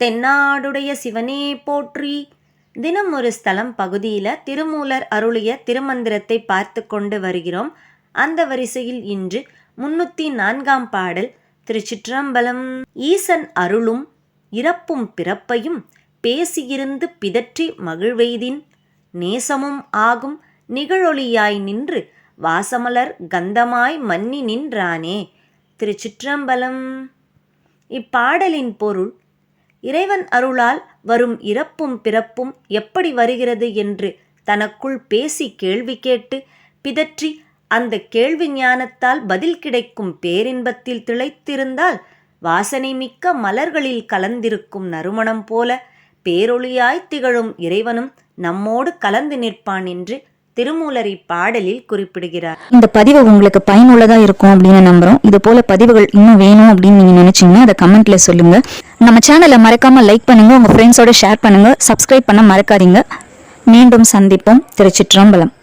தென்னாடுடைய சிவனே போற்றி. தினம் ஒரு ஸ்தலம் பகுதியில் திருமூலர் அருளிய திருமந்திரத்தை பார்த்து கொண்டு வருகிறோம். அந்த வரிசையில் இன்று 304ஆம் பாடல். திருச்சிற்றம்பலம். ஈசன் அருளும் இறப்பும் பிறப்பையும் பேசியிருந்து பிதற்றி மகிழ்வெய்தின் நேசமும் ஆகும் நிகழொளியாய் நின்று வாசமலர் கந்தமாய் மன்னி நின்றானே. திருச்சிற்றம்பலம். இப்பாடலின் பொருள், இறைவன் அருளால் வரும் இறப்பும் பிறப்பும் எப்படி வருகிறது என்று தனக்குள் பேசி கேள்வி கேட்டு பிதற்றி அந்த கேள்வி ஞானத்தால் பதில் கிடைக்கும் பேரின்பத்தில் திளைத்திருந்தால் வாசனை மிக்க மலர்களில் கலந்திருக்கும் நறுமணம் போல பேரொளியாய் திகழும் இறைவனும் நம்மோடு கலந்து நிற்பான் என்று திருமூலர் இப்பாடலில் குறிப்பிடுகிறார். இந்த பதிவு உங்களுக்கு பயனுள்ளதா இருக்கும் அப்படின்னு நம்புறோம். இது போல பதிவுகள் இன்னும் வேணும் அப்படின்னு நீங்க நினைச்சீங்கன்னா அதை கமெண்ட்ல சொல்லுங்க. நம்ம சேனலை மறக்காம லைக் பண்ணுங்க, உங்க ஃப்ரெண்ட்ஸோட ஷேர் பண்ணுங்க, சப்ஸ்கிரைப் பண்ண மறக்காதீங்க. மீண்டும் சந்திப்போம். திருச்சிற்றம்பலம்.